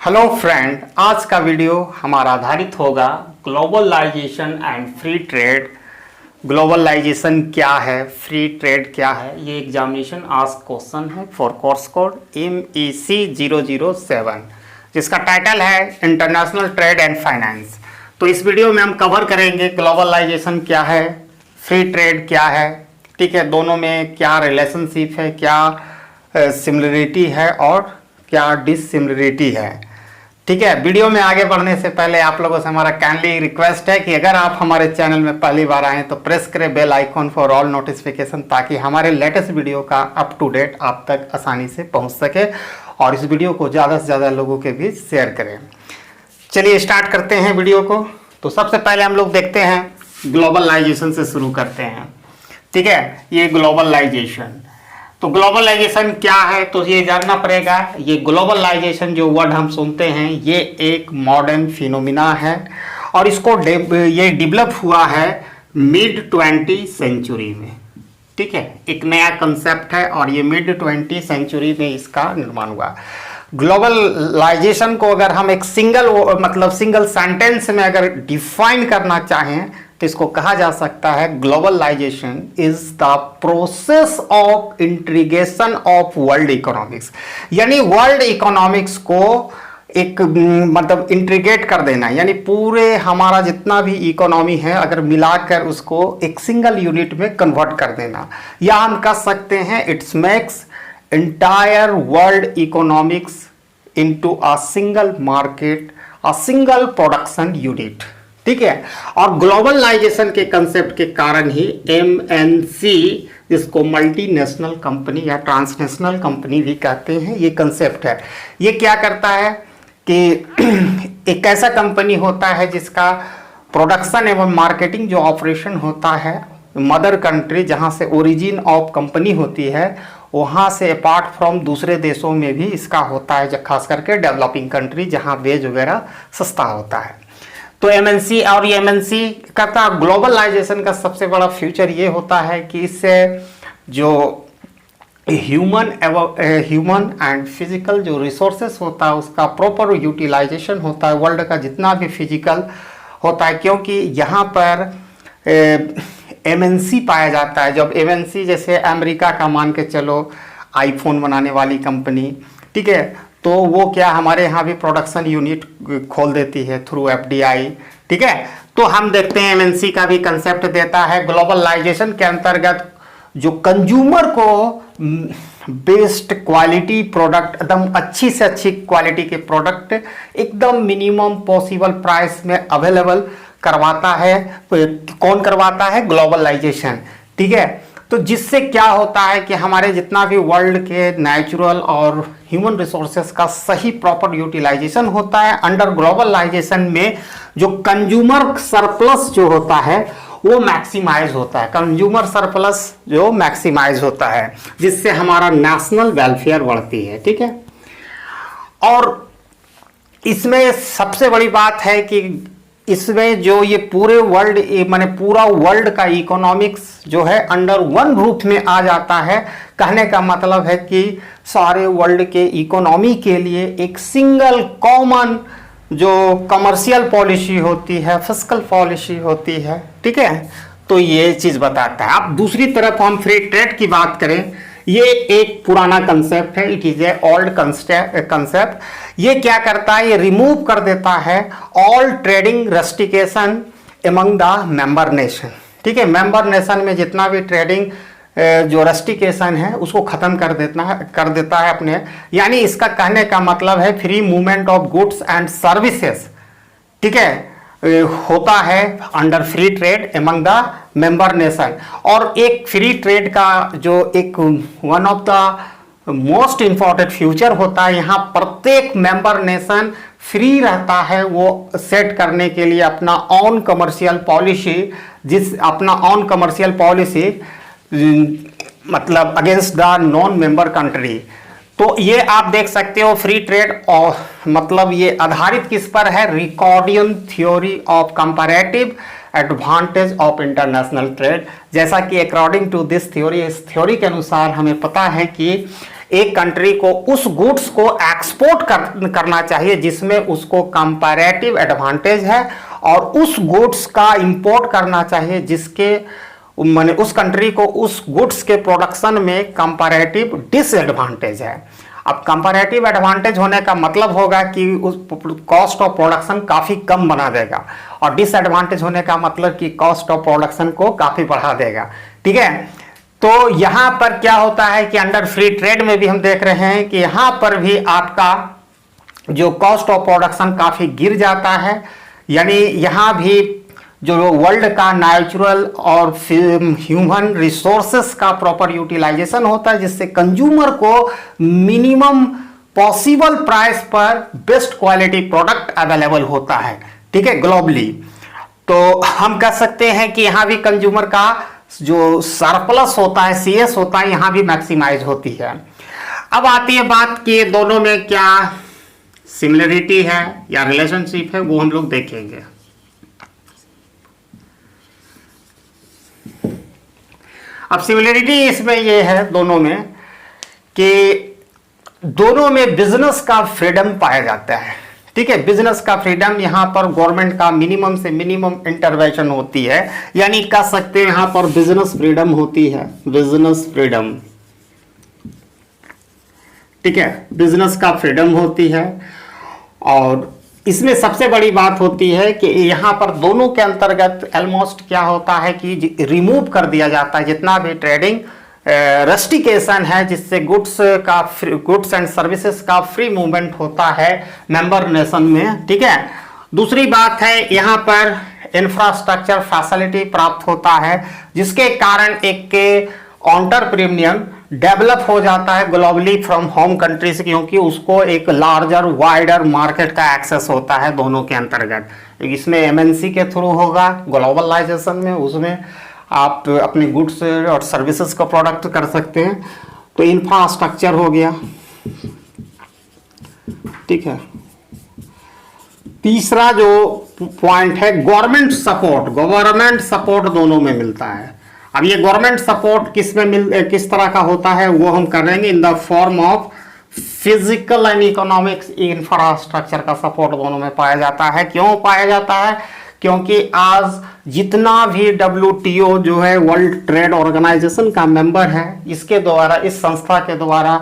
Hello friend, आज का video हमारा आधारित होगा globalization and free trade. Globalization क्या है, फ्री ट्रेड क्या है, ये एग्जामिनेशन आस्क क्वेश्चन है फॉर कोर्स कोड MEC 007 जिसका टाइटल है इंटरनेशनल ट्रेड एंड फाइनेंस। तो इस वीडियो में हम कवर करेंगे ग्लोबलाइजेशन क्या है, फ्री ट्रेड क्या है, ठीक है, दोनों में क्या रिलेशनशिप है, क्या सिमिलरिटी है और क्या डिसिमिलरिटी है। ठीक है, वीडियो में आगे बढ़ने से पहले आप लोगों से हमारा काइंडली रिक्वेस्ट है कि अगर आप हमारे चैनल में पहली बार आए तो प्रेस करें bell icon for all notification, ताकि हमारे लेटेस्ट वीडियो का अप टू डेट आप तक आसानी से पहुंच सके और इस वीडियो को ज़्यादा से ज़्यादा लोगों के बीच शेयर करें। चलिए स्टार्ट करते हैं वीडियो को। तो सबसे पहले हम लोग देखते हैं ग्लोबलाइजेशन से शुरू करते हैं। ठीक है, ये ग्लोबलाइजेशन, तो ग्लोबलाइजेशन क्या है तो ये जानना पड़ेगा। ये ग्लोबलाइजेशन जो वर्ड हम सुनते हैं ये एक मॉडर्न फिनोमिना है और इसको ये डेवलप हुआ है मिड 20 सेंचुरी में। ठीक है, एक नया कंसेप्ट है और ये मिड 20 सेंचुरी में इसका निर्माण हुआ। ग्लोबलाइजेशन को अगर हम एक सिंगल सेंटेंस में अगर डिफाइन करना चाहें तो इसको कहा जा सकता है globalization is the process of integration of world economics. यानी वर्ल्ड इकोनॉमिक्स को एक इंटीग्रेट कर देना, यानी पूरे हमारा जितना भी इकोनॉमी है अगर मिलाकर उसको एक सिंगल यूनिट में कन्वर्ट कर देना, या हम कह सकते हैं it's makes entire world economics into a single market, a single production unit. ठीक है, और ग्लोबलाइजेशन के कंसेप्ट के कारण ही MNC, जिसको मल्टीनेशनल कंपनी या ट्रांसनेशनल कंपनी भी कहते हैं, ये कंसेप्ट है। ये क्या करता है कि एक ऐसा कंपनी होता है जिसका प्रोडक्शन एवं मार्केटिंग जो ऑपरेशन होता है मदर कंट्री जहाँ से ओरिजिन ऑफ कंपनी होती है वहाँ से अपार्ट फ्रॉम दूसरे देशों में भी इसका होता है, खास करके डेवलपिंग कंट्री जहाँ वेज वगैरह सस्ता होता है। तो MNC और ये MNC करता ग्लोबलाइजेशन का सबसे बड़ा फ्यूचर ये होता है कि इससे जो ह्यूमन एंड फिजिकल जो रिसोर्सेस होता है उसका प्रॉपर यूटिलाइजेशन होता है, वर्ल्ड का जितना भी फिजिकल होता है, क्योंकि यहाँ पर MNC पाया जाता है। जब MNC जैसे अमेरिका का मान के चलो आईफोन बनाने वाली कंपनी, ठीक है, तो वो क्या हमारे यहाँ भी प्रोडक्शन यूनिट खोल देती है थ्रू FDI। ठीक है, तो हम देखते हैं MNC का भी कंसेप्ट देता है ग्लोबलाइजेशन के अंतर्गत जो कंज्यूमर को बेस्ट क्वालिटी प्रोडक्ट, एकदम अच्छी से अच्छी क्वालिटी के प्रोडक्ट एकदम मिनिमम पॉसिबल प्राइस में अवेलेबल करवाता है। कौन करवाता है? ग्लोबलाइजेशन। ठीक है, तो जिससे क्या होता है कि हमारे जितना भी वर्ल्ड के नेचुरल और ह्यूमन रिसोर्सेस का सही प्रॉपर यूटिलाइजेशन होता है। अंडर ग्लोबलाइजेशन में जो कंज्यूमर सरप्लस जो होता है वो मैक्सिमाइज होता है, कंज्यूमर सरप्लस जो मैक्सिमाइज होता है, जिससे हमारा नेशनल वेलफेयर बढ़ती है। ठीक है, और इसमें सबसे बड़ी बात है कि इसमें जो ये पूरे वर्ल्ड माने पूरा वर्ल्ड का इकोनॉमिक्स जो है अंडर वन रूफ में आ जाता है। कहने का मतलब है कि सारे वर्ल्ड के इकोनॉमी के लिए एक सिंगल कॉमन जो कमर्शियल पॉलिसी होती है, फिस्कल पॉलिसी होती है। ठीक है, तो ये चीज़ बताता है। अब दूसरी तरफ हम फ्री ट्रेड की बात करें, ये एक पुराना कंसेप्ट है, it is a old concept. ये क्या करता है? ये रिमूव कर देता है all trading restriction among the member nation. ठीक है, मेंबर नेशन में जितना भी ट्रेडिंग जो रेस्ट्रिक्शन है उसको खत्म कर देता है अपने, यानी इसका कहने का मतलब है free movement of goods and services. ठीक है, होता है under free trade among the member nation. और एक फ्री ट्रेड का जो एक one of the most important future होता है, यहाँ प्रत्येक मेंबर नेशन फ्री रहता है वो सेट करने के लिए अपना ऑन कमर्शियल पॉलिसी, मतलब against the non member country. तो ये आप देख सकते हो फ्री ट्रेड, और मतलब ये आधारित किस पर है? Ricardian theory of comparative advantage of international trade. जैसा कि अकॉर्डिंग टू दिस थ्योरी, इस थ्योरी के अनुसार हमें पता है कि एक कंट्री को उस गुड्स को एक्सपोर्ट करना चाहिए जिसमें उसको कंपैरेटिव एडवांटेज है, और उस गुड्स का इंपोर्ट करना चाहिए जिसके माने उस कंट्री को उस गुड्स के प्रोडक्शन में कंपैरेटिव डिसएडवांटेज है। अब कंपैरेटिव एडवांटेज होने का मतलब होगा कि उस कॉस्ट ऑफ प्रोडक्शन काफ़ी कम बना देगा, और डिसएडवांटेज होने का मतलब कि कॉस्ट ऑफ प्रोडक्शन को काफ़ी बढ़ा देगा। ठीक है, तो यहाँ पर क्या होता है कि अंडर फ्री ट्रेड में भी हम देख रहे हैं कि यहाँ पर भी आपका जो कॉस्ट ऑफ प्रोडक्शन काफ़ी गिर जाता है, यानी यहाँ भी जो वर्ल्ड का नेचुरल और ह्यूमन रिसोर्सेस का प्रॉपर यूटिलाइजेशन होता है, जिससे कंज्यूमर को मिनिमम पॉसिबल प्राइस पर बेस्ट क्वालिटी प्रोडक्ट अवेलेबल होता है। ठीक है, ग्लोबली। तो हम कह सकते हैं कि यहाँ भी कंज्यूमर का जो सरप्लस होता है, CS होता है, यहाँ भी मैक्सिमाइज होती है। अब आती है बात कि दोनों में क्या सिमिलरिटी है या रिलेशनशिप है, वो हम लोग देखेंगे। अब सिमिलरिटी इसमें यह है दोनों में कि दोनों में बिजनेस का फ्रीडम पाया जाता है। ठीक है, बिजनेस का फ्रीडम, यहां पर गवर्नमेंट का मिनिमम से मिनिमम इंटरवेंशन होती है, यानी कह सकते हैं यहां पर बिजनेस फ्रीडम होती है, बिजनेस फ्रीडम। ठीक है, बिजनेस का फ्रीडम होती है, और इसमें सबसे बड़ी बात होती है कि यहाँ पर दोनों के अंतर्गत ऑलमोस्ट क्या होता है कि रिमूव कर दिया जाता है जितना भी ट्रेडिंग रेस्ट्रिक्शन है, जिससे गुड्स एंड सर्विसेज का फ्री मूवमेंट होता है मेंबर नेशन में। ठीक है, दूसरी बात है यहाँ पर इंफ्रास्ट्रक्चर फैसिलिटी प्राप्त होता है, जिसके कारण एक एंटरप्रेन्योर डेवलप हो जाता है ग्लोबली फ्रॉम होम कंट्री से, क्योंकि उसको एक लार्जर वाइडर मार्केट का एक्सेस होता है दोनों के अंतर्गत। इसमें MNC के थ्रू होगा ग्लोबलाइजेशन में, उसमें आप अपने गुड्स और सर्विसेज का प्रोडक्ट कर सकते हैं। तो इंफ्रास्ट्रक्चर हो गया। ठीक है, तीसरा जो पॉइंट है गवर्नमेंट सपोर्ट दोनों में मिलता है। अब ये गवर्नमेंट सपोर्ट किस तरह का होता है वो हम करेंगे, in the form of physical and economics infrastructure का सपोर्ट दोनों में पाया जाता है। क्यों पाया जाता है? क्योंकि आज जितना भी WTO जो है वर्ल्ड ट्रेड ऑर्गेनाइजेशन का मेंबर है, इसके द्वारा, इस संस्था के द्वारा,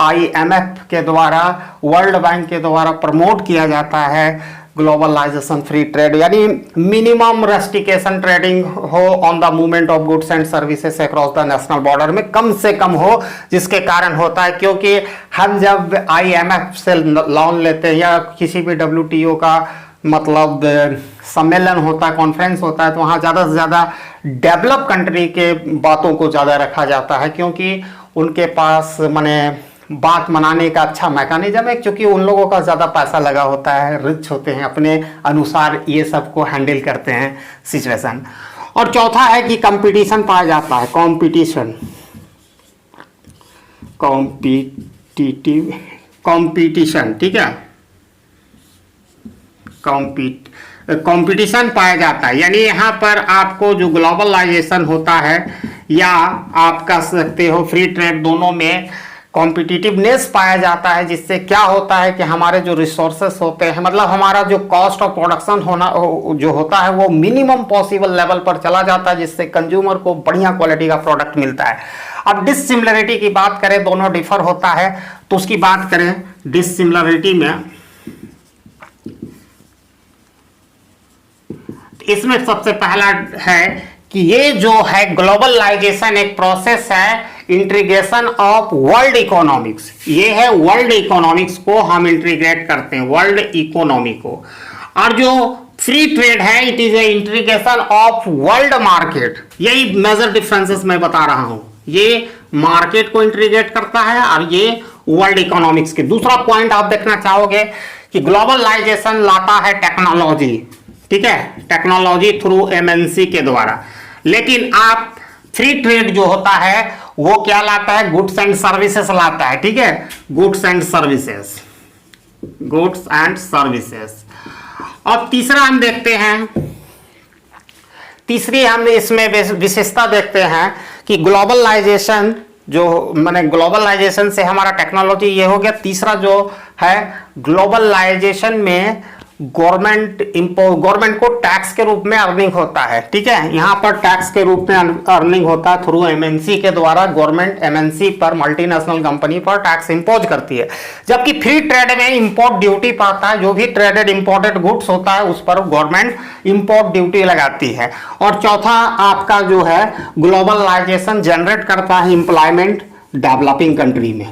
IMF के द्वारा, वर्ल्ड बैंक के द्वारा प्रमोट किया जाता है ग्लोबलाइजेशन फ्री ट्रेड, यानी मिनिमम रेस्ट्रिक्शन ट्रेडिंग हो on the movement of goods and services across the national border में कम से कम हो, जिसके कारण होता है क्योंकि हम जब IMF से लोन लेते हैं या किसी भी WTO का मतलब सम्मेलन होता है, कॉन्फ्रेंस होता है, तो वहाँ ज़्यादा से ज़्यादा डेवलप कंट्री के बातों को ज़्यादा रखा जाता है, क्योंकि उनके पास माने बात मनाने का अच्छा मैकेनिज्म है, क्योंकि उन लोगों का ज़्यादा पैसा लगा होता है, रिच होते हैं, अपने अनुसार ये सब को हैंडल करते हैं सिचुएशन। और चौथा है कि कंपटीशन पाया जाता है, कॉम्पिटिशन। ठीक है, कंपटीशन पाया जाता है, यानी यहाँ पर आपको जो ग्लोबलाइजेशन होता है या आप कह सकते हो फ्री ट्रेड, दोनों में कॉम्पिटिटिवनेस पाया जाता है, जिससे क्या होता है कि हमारे जो रिसोर्सेस होते हैं, मतलब हमारा जो कॉस्ट ऑफ प्रोडक्शन जो होता है वो मिनिमम पॉसिबल लेवल पर चला जाता है, जिससे कंज्यूमर को बढ़िया क्वालिटी का प्रोडक्ट मिलता है। अब डिससिमिलरिटी की बात करें, दोनों डिफर होता है, तो उसकी बात करें डिससिमिलरिटी में, इसमें सबसे पहला है कि ये जो है ग्लोबलाइजेशन एक प्रोसेस है इंटीग्रेशन ऑफ वर्ल्ड इकोनॉमिक्स। ये है वर्ल्ड इकोनॉमिक्स को हम इंटीग्रेट करते हैं, वर्ल्ड इकोनॉमी को। और जो फ्री ट्रेड है it is a integration of world market. यही मेजर डिफरेंसेस मैं बता रहा हूं, ये मार्केट को इंटीग्रेट करता है और ये वर्ल्ड इकोनॉमिक्स के। दूसरा पॉइंट आप देखना चाहोगे कि ग्लोबलाइजेशन लाता है टेक्नोलॉजी, ठीक है, टेक्नोलॉजी थ्रू MNC के द्वारा। लेकिन आप फ्री ट्रेड जो होता है वो क्या लाता है? गुड्स एंड सर्विसेज लाता है, ठीक है, गुड्स एंड सर्विसेज। और तीसरा हम देखते हैं, तीसरी हम इसमें विशेषता देखते हैं कि ग्लोबलाइजेशन जो मैंने ग्लोबलाइजेशन से हमारा टेक्नोलॉजी ये हो गया। तीसरा जो है ग्लोबलाइजेशन में गवर्नमेंट को टैक्स के रूप में अर्निंग होता है, ठीक है। यहाँ पर टैक्स के रूप में अर्निंग होता है थ्रू एमएनसी के द्वारा। गवर्नमेंट एमएनसी पर, मल्टीनेशनल कंपनी पर टैक्स इंपोज करती है, जबकि फ्री ट्रेड में इंपोर्ट ड्यूटी पड़ता है। जो भी ट्रेडेड इंपोर्टेड गुड्स होता है उस पर गवर्नमेंट इंपोर्ट ड्यूटी लगाती है। और चौथा आपका जो है ग्लोबलाइजेशन जनरेट करता है एम्प्लॉयमेंट डेवलपिंग कंट्री में,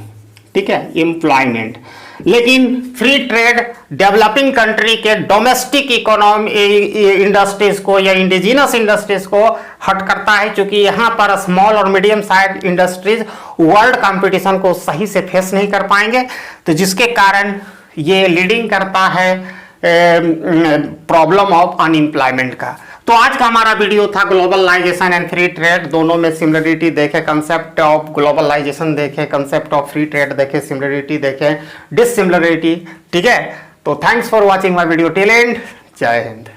ठीक है, एम्प्लॉयमेंट। लेकिन फ्री ट्रेड डेवलपिंग कंट्री के डोमेस्टिक इकोनॉमी इंडस्ट्रीज को या इंडिजिनस इंडस्ट्रीज को हट करता है, क्योंकि यहाँ पर स्मॉल और medium size industries world competition को सही से फेस नहीं कर पाएंगे, तो जिसके कारण ये लीडिंग करता है प्रॉब्लम ऑफ अनएम्प्लॉयमेंट का। तो आज का हमारा वीडियो था ग्लोबलाइजेशन एंड फ्री ट्रेड, दोनों में सिमिलरिटी देखे, कंसेप्ट ऑफ ग्लोबलाइजेशन देखे, कंसेप्ट ऑफ फ्री ट्रेड देखे, सिमिलरिटी देखे, डिसिमिलरिटी, ठीक है। तो thanks for watching my video till and. जय हिंद।